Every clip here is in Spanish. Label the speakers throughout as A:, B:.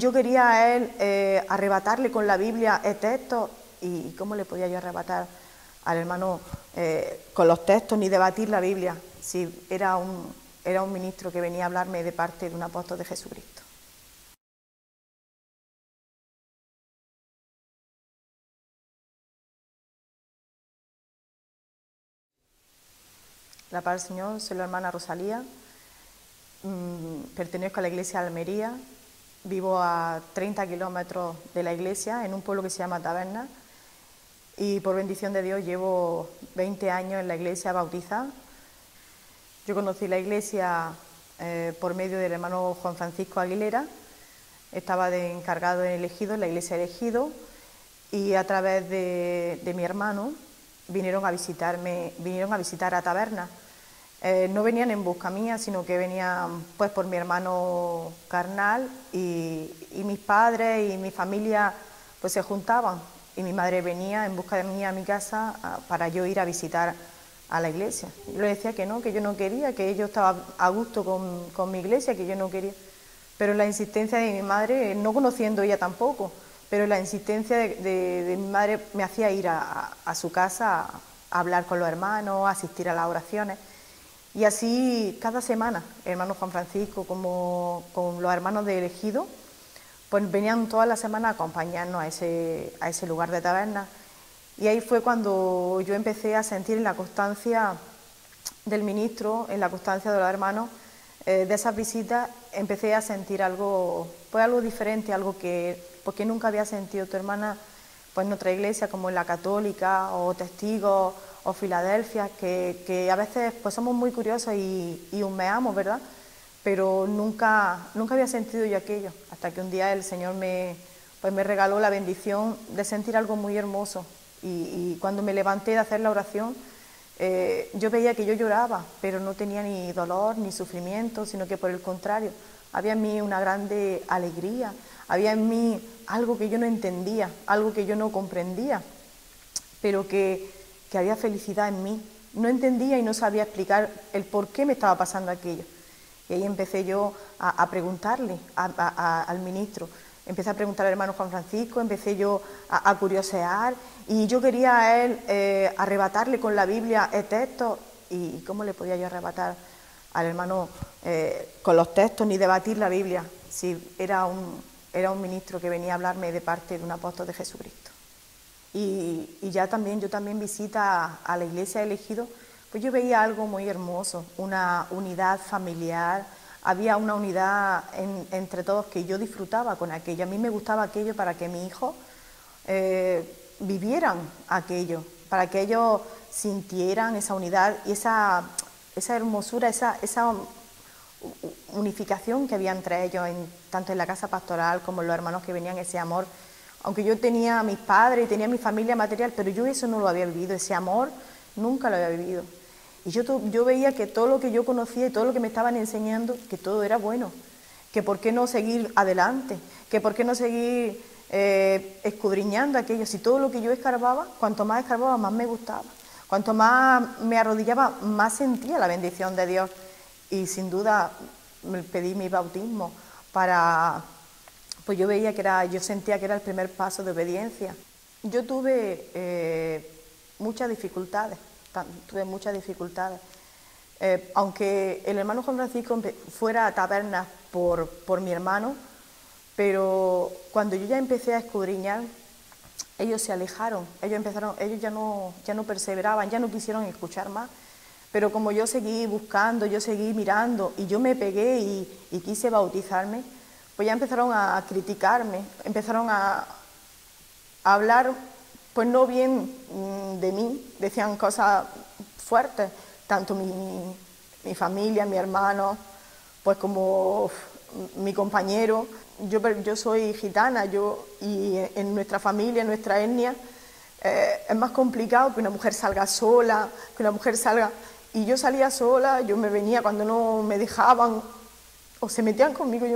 A: yo quería a él arrebatarle con la Biblia textos, y ¿cómo le podía yo arrebatar al hermano con los textos ni debatir la Biblia si era un ministro que venía a hablarme de parte de un apóstol de Jesucristo? La paz del Señor, soy la hermana Rosalía, pertenezco a la iglesia de Almería, vivo a 30 kilómetros de la iglesia, en un pueblo que se llama Taberna, y por bendición de Dios llevo 20 años en la iglesia bautizada. Yo conocí la iglesia por medio del hermano Juan Francisco Aguilera, estaba de encargado en el Ejido, en la iglesia del Ejido, y a través de mi hermano vinieron a visitar a Taberna. No venían en busca mía, sino que venían pues por mi hermano carnal, y mis padres y mi familia pues se juntaban, y mi madre venía en busca de mí a mi casa para yo ir a visitar a la iglesia. Yo le decía que yo no quería, que yo estaba a gusto con mi iglesia, que yo no quería. Pero la insistencia de mi madre, no conociendo ella tampoco, pero la insistencia de mi madre me hacía ir a su casa a hablar con los hermanos, a asistir a las oraciones. Y así cada semana, el hermano Juan Francisco como con los hermanos de Ejido, pues venían todas las semanas a acompañarnos a ese lugar de Taberna. Y ahí fue cuando yo empecé a sentir la constancia del ministro, en la constancia de los hermanos, de esas visitas, empecé a sentir algo diferente, algo porque nunca había sentido tu hermana pues en otra iglesia como en la católica o Testigos o Filadelfia, que a veces pues somos muy curiosos y humeamos, ¿verdad? Pero nunca había sentido yo aquello, hasta que un día el Señor me regaló la bendición de sentir algo muy hermoso, y cuando me levanté de hacer la oración, yo veía que yo lloraba, pero no tenía ni dolor ni sufrimiento, sino que por el contrario, había en mí una grande alegría, había en mí algo que yo no entendía, algo que yo no comprendía, pero que había felicidad en mí. No entendía y no sabía explicar el por qué me estaba pasando aquello. Y ahí empecé yo a preguntarle al ministro, empecé a preguntar al hermano Juan Francisco, empecé yo a curiosear, y yo quería a él arrebatarle con la Biblia textos, y ¿cómo le podía yo arrebatar al hermano con los textos ni debatir la Biblia si era un ministro que venía a hablarme de parte de un apóstol de Jesucristo? Y yo también visita a la iglesia de Ejido, pues yo veía algo muy hermoso, una unidad familiar, había una unidad entre todos que yo disfrutaba con aquello. A mí me gustaba aquello para que mis hijos vivieran aquello, para que ellos sintieran esa unidad y esa hermosura, esa unificación que había entre ellos, tanto en la casa pastoral como en los hermanos que venían, ese amor. Aunque yo tenía a mis padres y tenía a mi familia material, pero yo eso no lo había vivido, ese amor nunca lo había vivido. Y yo veía que todo lo que yo conocía y todo lo que me estaban enseñando, que todo era bueno, que por qué no seguir adelante, que por qué no seguir escudriñando aquello, si todo lo que yo escarbaba, cuanto más escarbaba, más me gustaba, cuanto más me arrodillaba, más sentía la bendición de Dios. Y sin duda pedí mi bautismo pues yo sentía que era el primer paso de obediencia. Yo tuve muchas dificultades, aunque el hermano Juan Francisco fuera a Tabernas por mi hermano, pero cuando yo ya empecé a escudriñar, ellos se alejaron, ellos ya no perseveraban, ya no quisieron escuchar más. Pero como yo seguí buscando, yo seguí mirando, y yo me pegué y quise bautizarme, pues ya empezaron a criticarme, empezaron a hablar, pues no bien de mí, decían cosas fuertes, tanto mi familia, mi hermano, pues como mi compañero. Yo soy gitana, y en nuestra familia, en nuestra etnia, es más complicado que una mujer salga sola, y yo salía sola, yo me venía cuando no me dejaban, o se metían conmigo,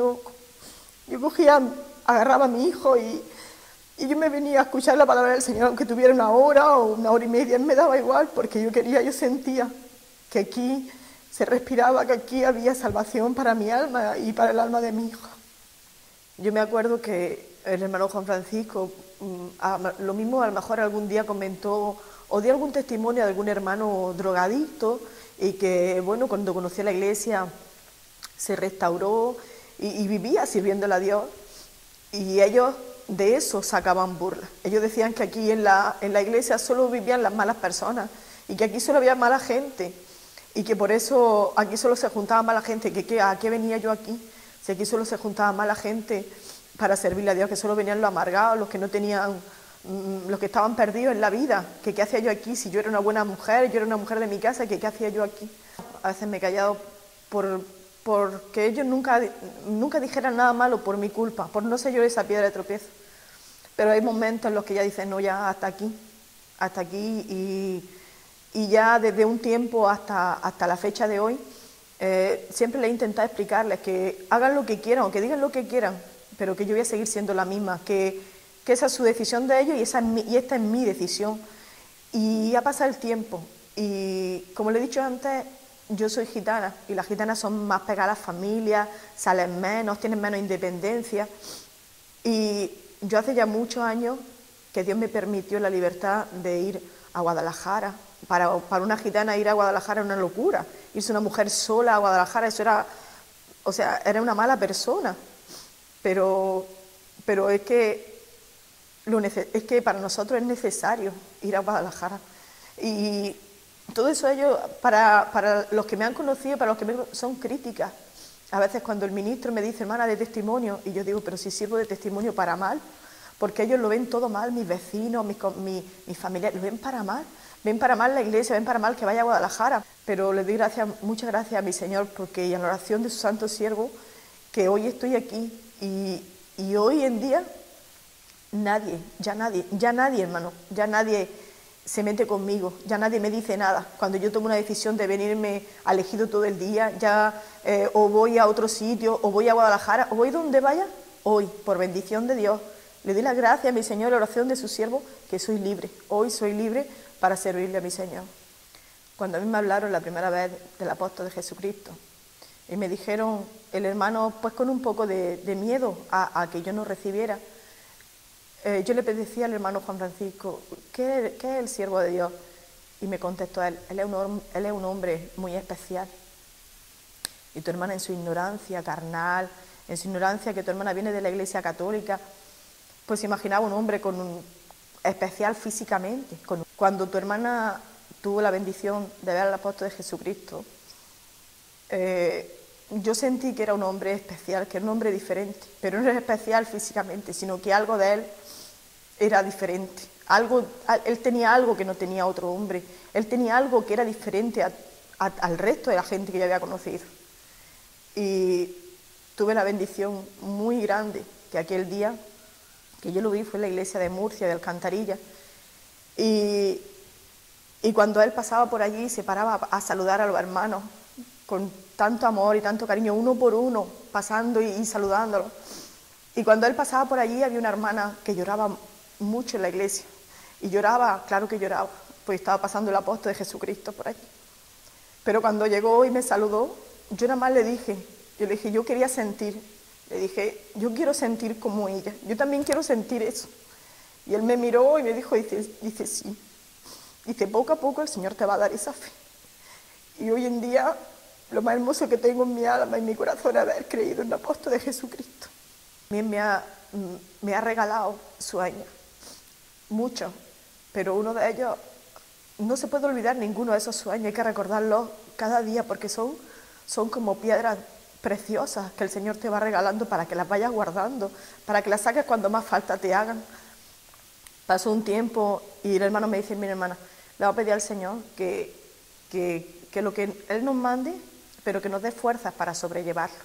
A: yo cogía, agarraba a mi hijo y yo me venía a escuchar la palabra del Señor, aunque tuviera 1 hora o 1 hora y media, me daba igual, porque yo sentía que aquí se respiraba, que aquí había salvación para mi alma y para el alma de mi hijo. Yo me acuerdo que el hermano Juan Francisco, lo mismo a lo mejor algún día comentó o dio algún testimonio de algún hermano drogadicto y que, bueno, cuando conoció la iglesia se restauró y vivía sirviéndole a Dios, y ellos de eso sacaban burlas. Ellos decían que aquí en la iglesia solo vivían las malas personas y que aquí solo había mala gente y que por eso aquí solo se juntaba mala gente, que ¿a qué venía yo aquí? Si aquí solo se juntaba mala gente para servirle a Dios, que solo venían los amargados, los que no tenían, los que estaban perdidos en la vida, que qué hacía yo aquí, si yo era una buena mujer, yo era una mujer de mi casa, que qué hacía yo aquí. A veces me he callado porque ellos nunca dijeran nada malo por mi culpa, por no ser yo esa piedra de tropiezo. Pero hay momentos en los que ya dicen, no, ya hasta aquí, y ya desde un tiempo hasta la fecha de hoy, siempre le he intentado explicarles que hagan lo que quieran o que digan lo que quieran, pero que yo voy a seguir siendo la misma, que esa es su decisión de ellos y esta es mi decisión. Y ha pasado el tiempo y, como le he dicho antes, yo soy gitana y las gitanas son más pegadas a las familias, salen menos, tienen menos independencia. Y yo hace ya muchos años que Dios me permitió la libertad de ir a Guadalajara. Para una gitana ir a Guadalajara es una locura. Irse una mujer sola a Guadalajara, eso era, o sea, era una mala persona. Pero es que para nosotros es necesario ir a Guadalajara. Y todo eso ellos, para los que me han conocido, para los que son críticas. A veces cuando el ministro me dice, hermana, de testimonio, y yo digo, pero si sirvo de testimonio para mal, porque ellos lo ven todo mal, mis vecinos, mis familiares, lo ven para mal. Ven para mal la iglesia, ven para mal que vaya a Guadalajara. Pero le doy muchas gracias a mi Señor, porque y en la oración de su santo siervo, que hoy estoy aquí y hoy en día ya nadie, hermano, ya nadie se mete conmigo, ya nadie me dice nada. Cuando yo tomo una decisión de venirme al Ejido todo el día, o voy a otro sitio, o voy a Guadalajara, o voy donde vaya, hoy, por bendición de Dios, le doy las gracias a mi Señor, la oración de su siervo, que soy libre. Hoy soy libre para servirle a mi Señor. Cuando a mí me hablaron la primera vez del apóstol de Jesucristo y me dijeron, el hermano, pues con un poco de miedo a que yo no recibiera, yo le decía al hermano Juan Francisco, ¿qué es el siervo de Dios? Y me contestó él es un hombre muy especial. Y tu hermana en su ignorancia carnal, en su ignorancia que tu hermana viene de la Iglesia Católica, pues imaginaba un hombre especial físicamente. Cuando tu hermana tuvo la bendición de ver al apóstol de Jesucristo, yo sentí que era un hombre especial, que era un hombre diferente, pero no era especial físicamente, sino que algo de él era diferente. Él tenía algo que no tenía otro hombre, él tenía algo que era diferente al resto de la gente que yo había conocido. Y tuve la bendición muy grande que aquel día que yo lo vi fue en la iglesia de Murcia, de Alcantarilla, y cuando él pasaba por allí se paraba a saludar a los hermanos con tanto amor y tanto cariño, uno por uno, pasando y saludándolos. Y cuando él pasaba por allí había una hermana que lloraba mucho en la iglesia, y lloraba, claro que lloraba, pues estaba pasando el apóstol de Jesucristo por allí. Pero cuando llegó y me saludó, yo nada más le dije, yo quería sentir, le dije, yo quiero sentir como ella, yo también quiero sentir eso. Y él me miró y me dijo, dice sí, dice, poco a poco el Señor te va a dar esa fe. Y hoy en día, lo más hermoso que tengo en mi alma y en mi corazón es haber creído en el apóstol de Jesucristo. También me ha regalado sueños, muchos, pero uno de ellos, no se puede olvidar ninguno de esos sueños, hay que recordarlos cada día porque son como piedras preciosas que el Señor te va regalando para que las vayas guardando, para que las saques cuando más falta te hagan. Pasó un tiempo y el hermano me dice, mira hermana, le voy a pedir al Señor que lo que Él nos mande, pero que nos dé fuerzas para sobrellevarlo.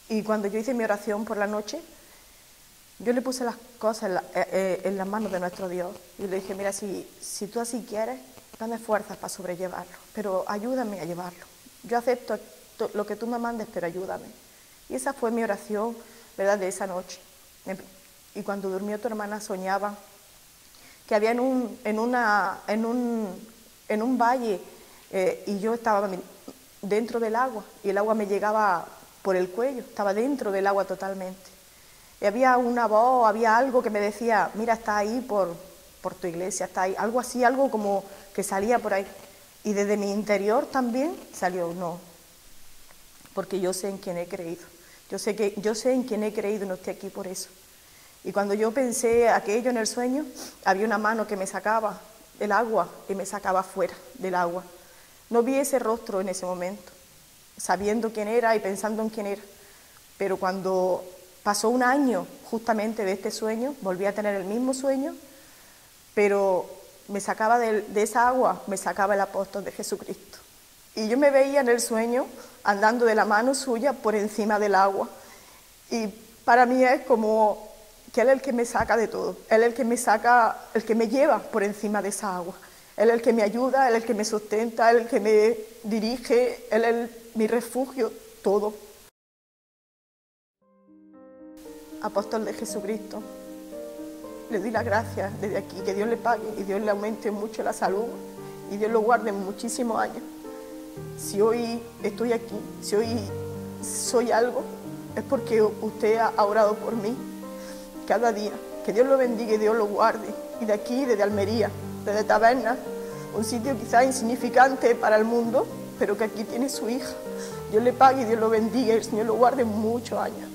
A: Y cuando yo hice mi oración por la noche, yo le puse las cosas en las manos de nuestro Dios. Y le dije, mira, si tú así quieres, dame fuerzas para sobrellevarlo, pero ayúdame a llevarlo. Yo acepto lo que tú me mandes, pero ayúdame. Y esa fue mi oración, ¿verdad?, de esa noche. Y cuando durmió tu hermana soñaba que había en un valle y yo estaba dentro del agua y el agua me llegaba por el cuello, estaba dentro del agua totalmente. Y había una voz, había algo que me decía, mira, está ahí por tu iglesia, está ahí, algo así, algo como que salía por ahí. Y desde mi interior también salió, no, porque yo sé en quién he creído. Yo sé en quién he creído y no estoy aquí por eso. Y cuando yo pensé aquello en el sueño, había una mano que me sacaba el agua y me sacaba fuera del agua. No vi ese rostro en ese momento, sabiendo quién era y pensando en quién era. Pero cuando pasó un año justamente de este sueño, volví a tener el mismo sueño, pero me sacaba de esa agua, me sacaba el apóstol de Jesucristo. Y yo me veía en el sueño andando de la mano suya por encima del agua. Y para mí es como que Él es el que me saca de todo. Él es el que me saca, el que me lleva por encima de esa agua. Él es el que me ayuda, Él es el que me sustenta, Él es el que me dirige, Él es mi refugio, todo. Apóstol de Jesucristo, le doy las gracias desde aquí, que Dios le pague y Dios le aumente mucho la salud y Dios lo guarde muchísimos años. Si hoy estoy aquí, si hoy soy algo, es porque usted ha orado por mí cada día. Que Dios lo bendiga y Dios lo guarde. Y de aquí, desde Almería, desde Taberna, un sitio quizás insignificante para el mundo, pero que aquí tiene su hija. Dios le pague y Dios lo bendiga y el Señor lo guarde muchos años.